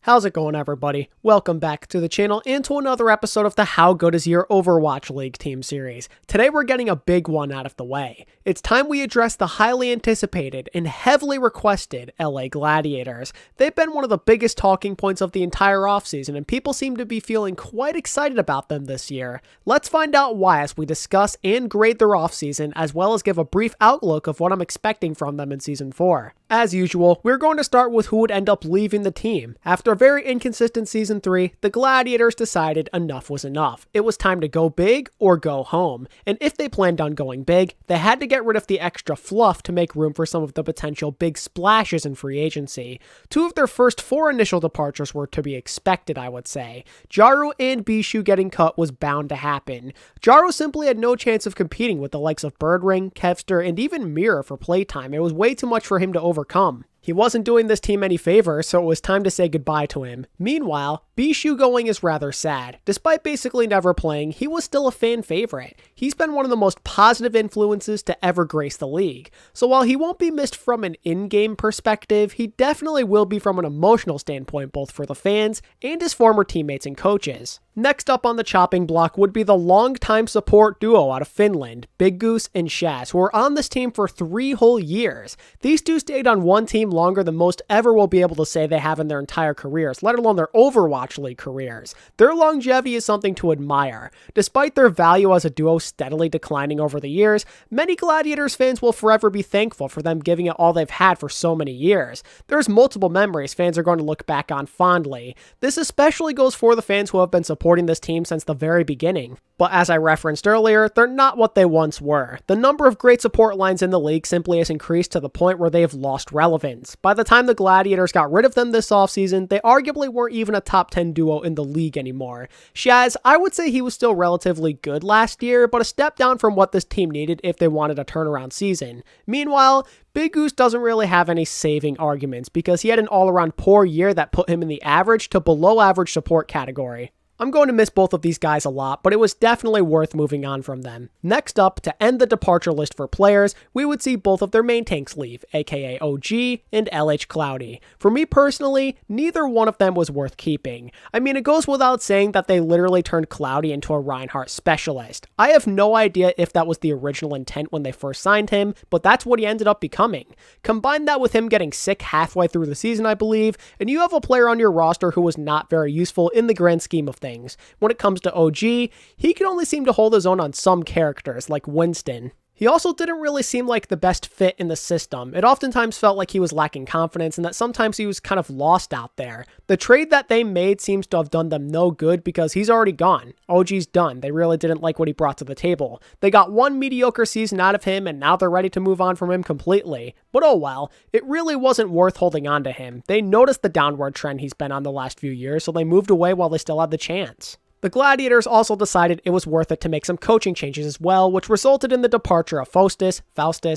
How's it going, everybody? Welcome back to the channel and to another episode of the How Good Is Your Overwatch League team series. Today we're getting a big one out of the way. It's time we address the highly anticipated and heavily requested LA Gladiators. They've been one of the biggest talking points of the entire offseason, and people seem to be feeling quite excited about them this year. Let's find out why as we discuss and grade their offseason, as well as give a brief outlook of what I'm expecting from them in Season 4. As usual, we're going to start with who would end up leaving the team. After a very inconsistent Season 3, the Gladiators decided enough was enough. It was time to go big or go home. And if they planned on going big, they had to get rid of the extra fluff to make room for some of the potential big splashes in free agency. Two of their first four initial departures were to be expected, I would say. Jaru and Bisho getting cut was bound to happen. Jaru simply had no chance of competing with the likes of Birdring, Kevster, and even Mirror for playtime. It was way too much for him to overcome. He wasn't doing this team any favor, so it was time to say goodbye to him. Meanwhile, Bisho going is rather sad. Despite basically never playing, he was still a fan favorite. He's been one of the most positive influences to ever grace the league. So while he won't be missed from an in-game perspective, he definitely will be from an emotional standpoint both for the fans and his former teammates and coaches. Next up on the chopping block would be the longtime support duo out of Finland, Big Goose and Shas, who were on this team for 3 whole years. These two stayed on one team longer than most ever will be able to say they have in their entire careers, let alone their Overwatch League careers. Their longevity is something to admire. Despite their value as a duo steadily declining over the years, many Gladiators fans will forever be thankful for them giving it all they've had for so many years. There's multiple memories fans are going to look back on fondly. This especially goes for the fans who have been supporting this team since the very beginning. But as I referenced earlier, they're not what they once were. The number of great support lines in the league simply has increased to the point where they have lost relevance. By the time the Gladiators got rid of them this offseason, they arguably weren't even a top 10 duo in the league anymore. Shaz, I would say he was still relatively good last year, but a step down from what this team needed if they wanted a turnaround season. Meanwhile, Big Goose doesn't really have any saving arguments because he had an all-around poor year that put him in the average to below average support category. I'm going to miss both of these guys a lot, but it was definitely worth moving on from them. Next up, to end the departure list for players, we would see both of their main tanks leave, aka OG and LH Cloudy. For me personally, neither one of them was worth keeping. I mean, it goes without saying that they literally turned Cloudy into a Reinhardt specialist. I have no idea if that was the original intent when they first signed him, but that's what he ended up becoming. Combine that with him getting sick halfway through the season, I believe, and you have a player on your roster who was not very useful in the grand scheme of things. When it comes to OG, he can only seem to hold his own on some characters, like Winston. He also didn't really seem like the best fit in the system. It oftentimes felt like he was lacking confidence and that sometimes he was kind of lost out there. The trade that they made seems to have done them no good because he's already gone. OG's done. They really didn't like what he brought to the table. They got one mediocre season out of him and now they're ready to move on from him completely. But oh well, it really wasn't worth holding on to him. They noticed the downward trend he's been on the last few years, so they moved away while they still had the chance. The Gladiators also decided it was worth it to make some coaching changes as well, which resulted in the departure of Faustus,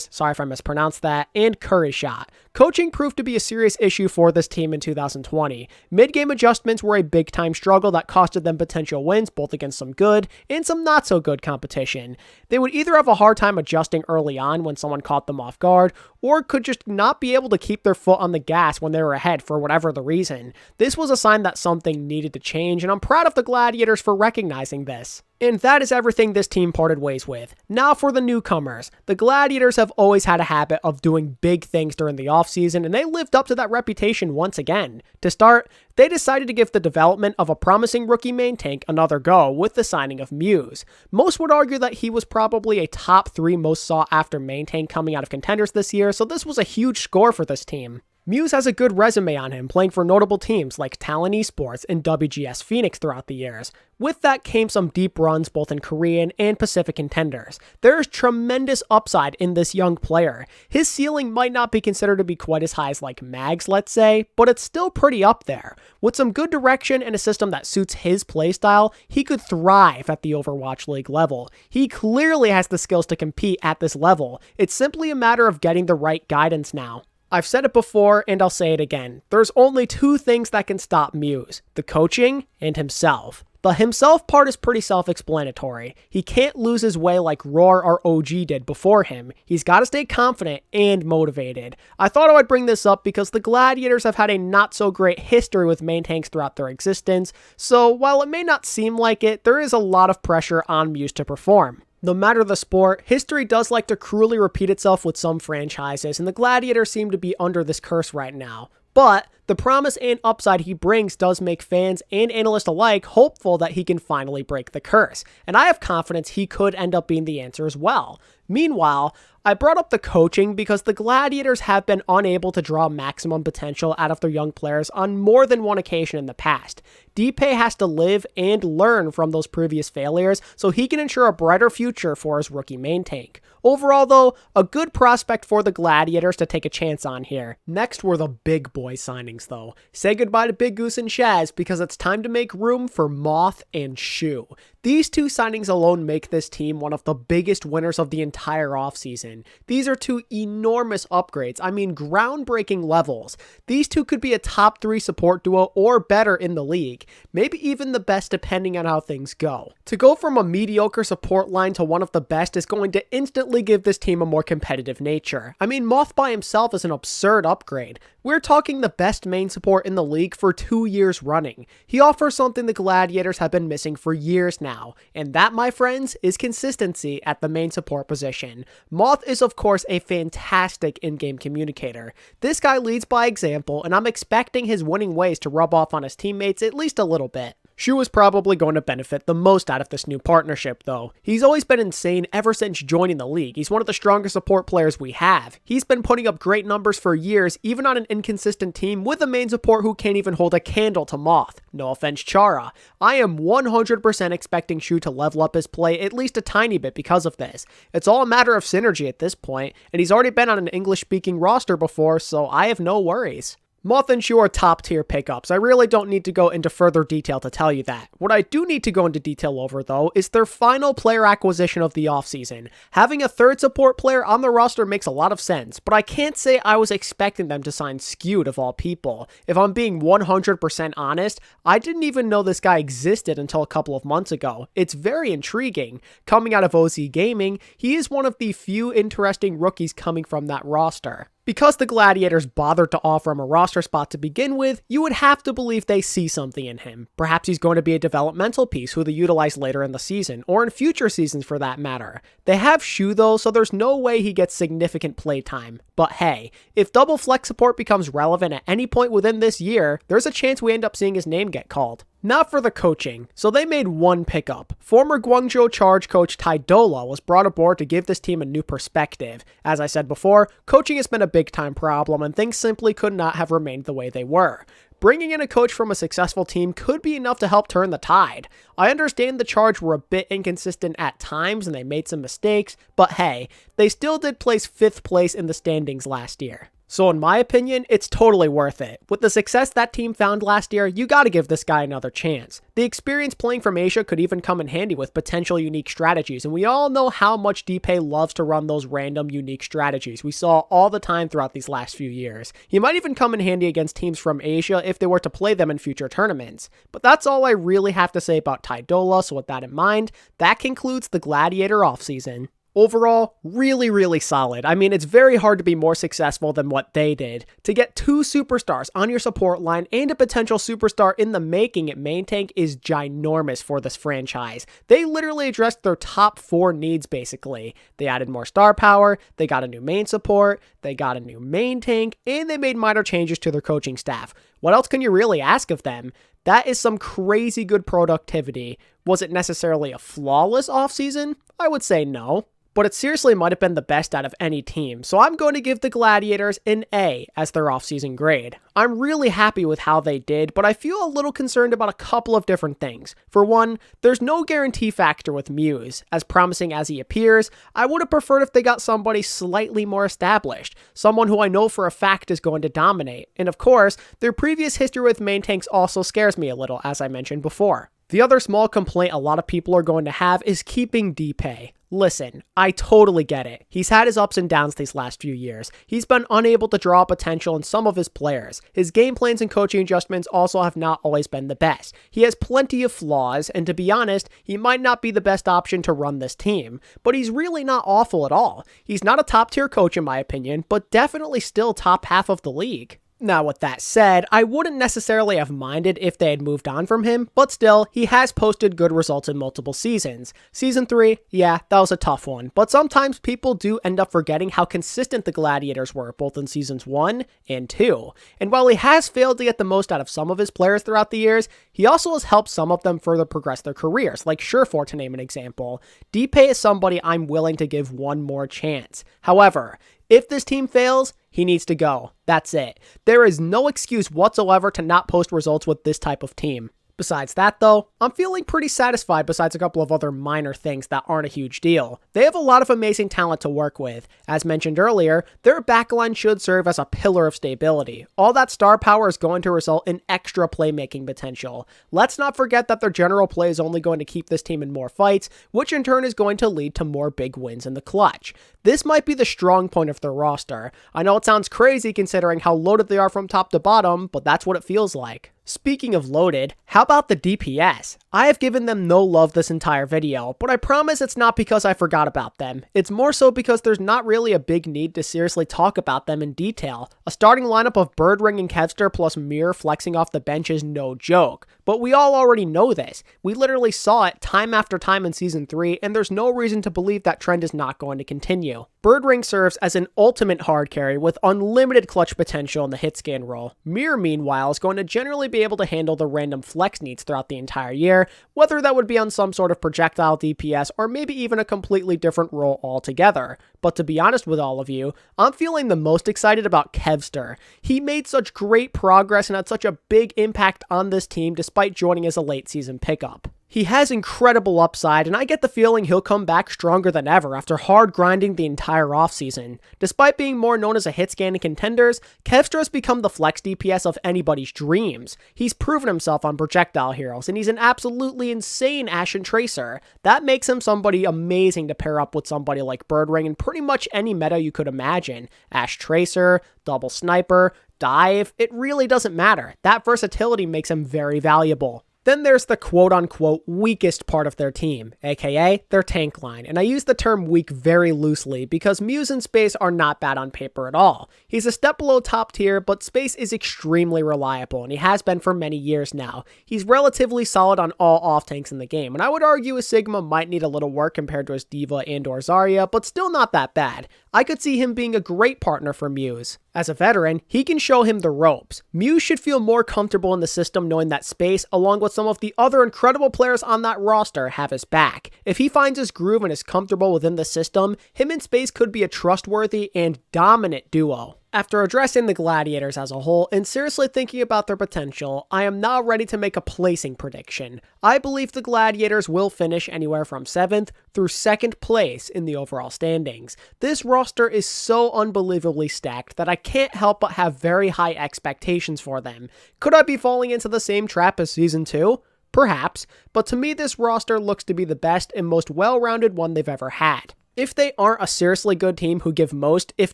sorry if I mispronounced that, and Curry Shot. Coaching proved to be a serious issue for this team in 2020. Mid-game adjustments were a big-time struggle that costed them potential wins, both against some good and some not-so-good competition. They would either have a hard time adjusting early on when someone caught them off guard, or could just not be able to keep their foot on the gas when they were ahead for whatever the reason. This was a sign that something needed to change, and I'm proud of the Gladiators for recognizing this. And that is everything this team parted ways with. Now for the newcomers. The Gladiators have always had a habit of doing big things during the offseason, and they lived up to that reputation once again. To start, they decided to give the development of a promising rookie main tank another go with the signing of Muse. Most would argue that he was probably a top 3 most sought after main tank coming out of contenders this year, so this was a huge score for this team. Muse has a good resume on him, playing for notable teams like Talon Esports and WGS Phoenix throughout the years. With that came some deep runs both in Korean and Pacific contenders. There is tremendous upside in this young player. His ceiling might not be considered to be quite as high as like Mags, let's say, but it's still pretty up there. With some good direction and a system that suits his playstyle, he could thrive at the Overwatch League level. He clearly has the skills to compete at this level. It's simply a matter of getting the right guidance now. I've said it before and I'll say it again. There's only 2 things that can stop Muse: the coaching and himself. The The himself part is pretty self-explanatory. He can't lose his way like Roar or OG did before him. He's got to stay confident and motivated. I thought I would bring this up because the Gladiators have had a not so great history with main tanks throughout their existence, so while it may not seem like it, there is a lot of pressure on Muse to perform. No matter the sport, history does like to cruelly repeat itself with some franchises, and the Gladiators seem to be under this curse right now. But the promise and upside he brings does make fans and analysts alike hopeful that he can finally break the curse, and I have confidence he could end up being the answer as well. Meanwhile, I brought up the coaching because the Gladiators have been unable to draw maximum potential out of their young players on more than one occasion in the past. DP has to live and learn from those previous failures so he can ensure a brighter future for his rookie main tank. Overall though, a good prospect for the Gladiators to take a chance on here. Next were the big boy signings though. Say goodbye to Big Goose and Shas because it's time to make room for Moth and Shu. These two signings alone make this team one of the biggest winners of the entire offseason. These are two enormous upgrades, I mean groundbreaking levels. These two could be a top 3 support duo or better in the league, maybe even the best depending on how things go. To go from a mediocre support line to one of the best is going to instantly give this team a more competitive nature. I mean, Moth by himself is an absurd upgrade. We're talking the best main support in the league for 2 years running. He offers something the Gladiators have been missing for years now, and that, my friends, is consistency at the main support position. Moth is of course a fantastic in-game communicator. This guy leads by example, and I'm expecting his winning ways to rub off on his teammates at least a little bit. Shu is probably going to benefit the most out of this new partnership though. He's always been insane ever since joining the league. He's one of the strongest support players we have. He's been putting up great numbers for years, even on an inconsistent team with a main support who can't even hold a candle to Moth. No offense, Chara. I am 100% expecting Shu to level up his play at least a tiny bit because of this. It's all a matter of synergy at this point, and he's already been on an English-speaking roster before, so I have no worries. Moth and Shu are top tier pickups. I really don't need to go into further detail to tell you that. What I do need to go into detail over though is their final player acquisition of the offseason. Having a third support player on the roster makes a lot of sense, but I can't say I was expecting them to sign Skewed of all people. If I'm being 100% honest, I didn't even know this guy existed until a couple of months ago. It's very intriguing. Coming out of OZ Gaming, he is one of the few interesting rookies coming from that roster. Because the Gladiators bothered to offer him a roster spot to begin with, you would have to believe they see something in him. Perhaps he's going to be a developmental piece who they utilize later in the season, or in future seasons for that matter. They have Shu though, so there's no way he gets significant playtime. But hey, if double flex support becomes relevant at any point within this year, there's a chance we end up seeing his name get called. Now for the coaching. So they made one pickup. Former Guangzhou Charge coach Tydola was brought aboard to give this team a new perspective. As I said before, coaching has been a big time problem and things simply could not have remained the way they were. Bringing in a coach from a successful team could be enough to help turn the tide. I understand the Charge were a bit inconsistent at times and they made some mistakes, but hey, they still did place 5th place in the standings last year. So in my opinion, it's totally worth it. With the success that team found last year, you gotta give this guy another chance. The experience playing from Asia could even come in handy with potential unique strategies, and we all know how much DP loves to run those random unique strategies we saw all the time throughout these last few years. He might even come in handy against teams from Asia if they were to play them in future tournaments. But that's all I really have to say about Tydola, so with that in mind, that concludes the Gladiator offseason. Overall, really solid. I mean, it's very hard to be more successful than what they did. To get 2 superstars on your support line and a potential superstar in the making at main tank is ginormous for this franchise. They literally addressed their top 4 needs basically. They added more star power, they got a new main support, they got a new main tank, and they made minor changes to their coaching staff. What else can you really ask of them? That is some crazy good productivity. Was it necessarily a flawless offseason? I would say no. But it seriously might have been the best out of any team, so I'm going to give the Gladiators an A as their offseason grade. I'm really happy with how they did, but I feel a little concerned about a couple of different things. For one, there's no guarantee factor with Muse. As promising as he appears, I would have preferred if they got somebody slightly more established, someone who I know for a fact is going to dominate. And of course, their previous history with main tanks also scares me a little, as I mentioned before. The other small complaint a lot of people are going to have is keeping DP. Listen, I totally get it. He's had his ups and downs these last few years. He's been unable to draw potential in some of his players. His game plans and coaching adjustments also have not always been the best. He has plenty of flaws, and to be honest, he might not be the best option to run this team. But he's really not awful at all. He's not a top-tier coach in my opinion, but definitely still top half of the league. Now, with that said, I wouldn't necessarily have minded if they had moved on from him, but still, he has posted good results in multiple seasons. Season 3, yeah, that was a tough one, but sometimes people do end up forgetting how consistent the Gladiators were, both in Seasons 1 and 2. And while he has failed to get the most out of some of his players throughout the years, he also has helped some of them further progress their careers, like Surefour to name an example. DP is somebody I'm willing to give one more chance. However, if this team fails, he needs to go. That's it. There is no excuse whatsoever to not post results with this type of team. Besides that though, I'm feeling pretty satisfied besides a couple of other minor things that aren't a huge deal. They have a lot of amazing talent to work with. As mentioned earlier, their backline should serve as a pillar of stability. All that star power is going to result in extra playmaking potential. Let's not forget that their general play is only going to keep this team in more fights, which in turn is going to lead to more big wins in the clutch. This might be the strong point of their roster. I know it sounds crazy considering how loaded they are from top to bottom, but that's what it feels like. Speaking of loaded, how about the DPS? I have given them no love this entire video, but I promise it's not because I forgot about them. It's more so because there's not really a big need to seriously talk about them in detail. A starting lineup of Birdring and Kevster plus Mir flexing off the bench is no joke, but we all already know this. We literally saw it time after time in Season 3, and there's no reason to believe that trend is not going to continue. Birdring serves as an ultimate hard carry with unlimited clutch potential in the hit scan role. Mir, meanwhile, is going to generally be able to handle the random flex needs throughout the entire year, whether that would be on some sort of projectile DPS or maybe even a completely different role altogether. But to be honest with all of you, I'm feeling the most excited about Kevster. He made such great progress and had such a big impact on this team despite joining as a late season pickup. He has incredible upside, and I get the feeling he'll come back stronger than ever after hard grinding the entire offseason. Despite being more known as a hit scan in contenders, Kevster has become the flex DPS of anybody's dreams. He's proven himself on projectile heroes, and he's an absolutely insane Ashen Tracer. That makes him somebody amazing to pair up with somebody like Birdring in pretty much any meta you could imagine. Ash Tracer, Double Sniper, Dive, it really doesn't matter. That versatility makes him very valuable. Then there's the quote-unquote weakest part of their team, aka their tank line, and I use the term weak very loosely because Muse and Space are not bad on paper at all. He's a step below top tier, but Space is extremely reliable, and he has been for many years now. He's relatively solid on all off-tanks in the game, and I would argue his Sigma might need a little work compared to his D.Va and or Zarya, but still not that bad. I could see him being a great partner for Muse. As a veteran, he can show him the ropes. Muse should feel more comfortable in the system knowing that Space, along with some of the other incredible players on that roster, have his back. If he finds his groove and is comfortable within the system, him and Space could be a trustworthy and dominant duo. After addressing the Gladiators as a whole and seriously thinking about their potential, I am now ready to make a placing prediction. I believe the Gladiators will finish anywhere from 7th through 2nd place in the overall standings. This roster is so unbelievably stacked that I can't help but have very high expectations for them. Could I be falling into the same trap as Season 2? Perhaps, but to me this roster looks to be the best and most well-rounded one they've ever had. If they aren't a seriously good team who give most, if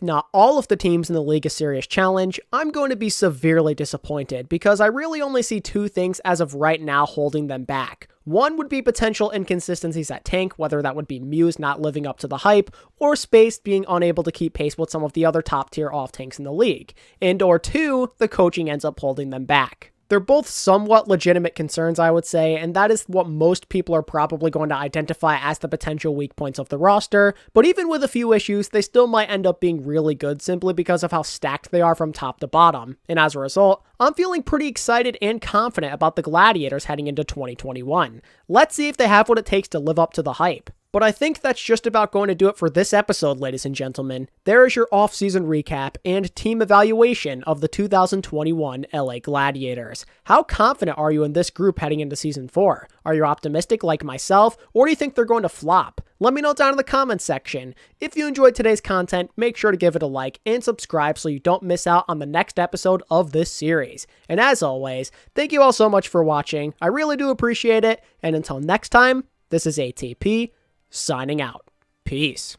not all of the teams in the league a serious challenge, I'm going to be severely disappointed because I really only see two things as of right now holding them back. One would be potential inconsistencies at tank, whether that would be Muse not living up to the hype, or Space being unable to keep pace with some of the other top tier off tanks in the league. And or two, the coaching ends up holding them back. They're both somewhat legitimate concerns, I would say, and that is what most people are probably going to identify as the potential weak points of the roster, but even with a few issues, they still might end up being really good simply because of how stacked they are from top to bottom, and as a result, I'm feeling pretty excited and confident about the Gladiators heading into 2021. Let's see if they have what it takes to live up to the hype. But I think that's just about going to do it for this episode, ladies and gentlemen. There is your off-season recap and team evaluation of the 2021 LA Gladiators. How confident are you in this group heading into Season 4? Are you optimistic like myself, or do you think they're going to flop? Let me know down in the comments section. If you enjoyed today's content, make sure to give it a like and subscribe so you don't miss out on the next episode of this series. And as always, thank you all so much for watching. I really do appreciate it. And until next time, this is ATP, signing out. Peace.